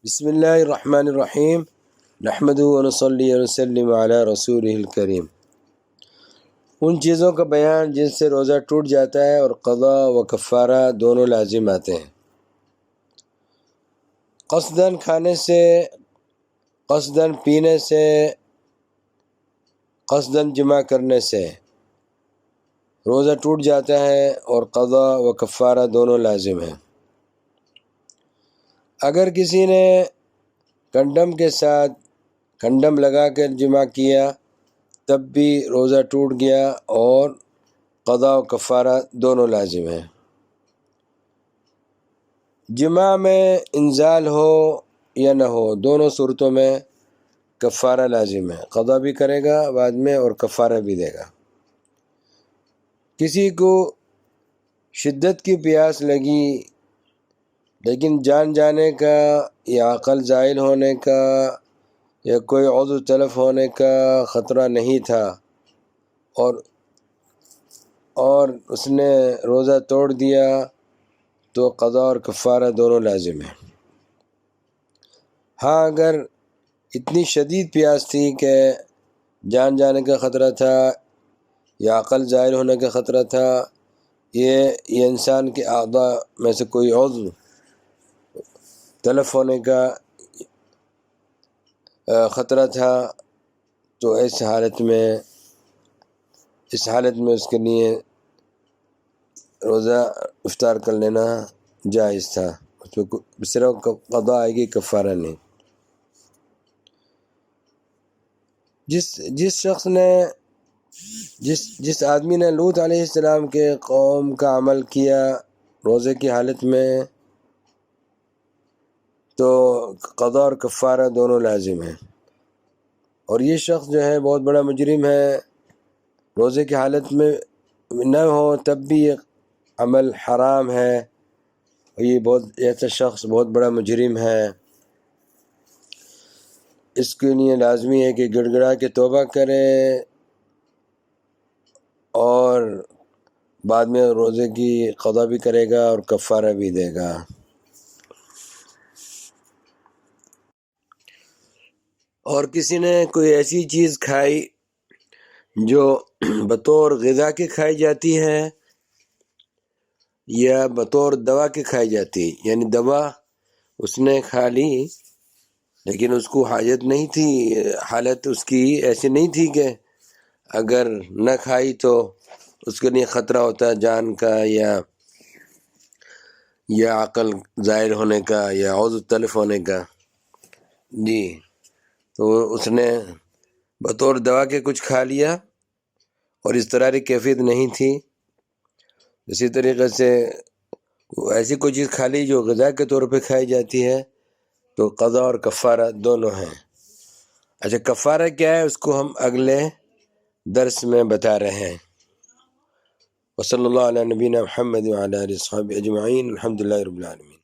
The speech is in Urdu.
بسم اللہ الرحمن الرحیم نحمدہ ونصلی ونسلم علی رسولہ الکریم۔ ان چیزوں کا بیان جن سے روزہ ٹوٹ جاتا ہے اور قضا و کفارہ دونوں لازم آتے ہیں۔ قصداً کھانے سے، قصداً پینے سے، قصداً جمع کرنے سے روزہ ٹوٹ جاتا ہے اور قضا و کفارہ دونوں لازم ہیں۔ اگر کسی نے کنڈم کے ساتھ کنڈم لگا کر جمع کیا تب بھی روزہ ٹوٹ گیا اور قضا و کفارہ دونوں لازم ہیں۔ جمع میں انزال ہو یا نہ ہو، دونوں صورتوں میں کفارہ لازم ہے، قضا بھی کرے گا بعد میں اور کفارہ بھی دے گا۔ کسی کو شدت کی پیاس لگی لیکن جان جانے کا یا عقل زائل ہونے کا یا کوئی عضو تلف ہونے کا خطرہ نہیں تھا اور اس نے روزہ توڑ دیا تو قضا اور کفارہ دونوں لازم ہیں۔ ہاں اگر اتنی شدید پیاس تھی کہ جان جانے کا خطرہ تھا یا عقل زائل ہونے کا خطرہ تھا، یہ انسان کے اعضاء میں سے کوئی عضو تلف ہونے کا خطرہ تھا، تو اس حالت میں اس کے لیے روزہ افطار کر لینا جائز تھا، اس میں صرف قضا آئے گی، کفارہ نہیں۔ جس آدمی نے لوط علیہ السلام کے قوم کا عمل کیا روزے کی حالت میں تو قضا اور کفارہ دونوں لازم ہیں، اور یہ شخص جو ہے بہت بڑا مجرم ہے، روزے کی حالت میں نہ ہو تب بھی یہ عمل حرام ہے، اور ایسا شخص بہت بڑا مجرم ہے۔ اس کے لیے لازمی ہے کہ گڑ گڑا کے توبہ کرے اور بعد میں روزے کی قضا بھی کرے گا اور کفارہ بھی دے گا۔ اور کسی نے کوئی ایسی چیز کھائی جو بطور غذا کے کھائی جاتی ہے یا بطور دوا کے کھائی جاتی، یعنی دوا اس نے کھا لی لیکن اس کو حاجت نہیں تھی، حالت اس کی ایسی نہیں تھی کہ اگر نہ کھائی تو اس کے لیے خطرہ ہوتا ہے جان کا یا عقل زائل ہونے کا یا عضو تلف ہونے کا، جی تو اس نے بطور دوا کے کچھ کھا لیا اور اضطراری کیفیت نہیں تھی، اسی طریقے سے ایسی کوئی چیز کھا لی جو غذا کے طور پہ کھائی جاتی ہے تو قضا اور کفارہ دونوں ہیں۔ اچھا کفارہ کیا ہے اس کو ہم اگلے درس میں بتا رہے ہیں۔ وصلی اللہ علی نبینا محمد وعلی آلہ وصحبہ اجمعین، الحمدللہ رب العالمین۔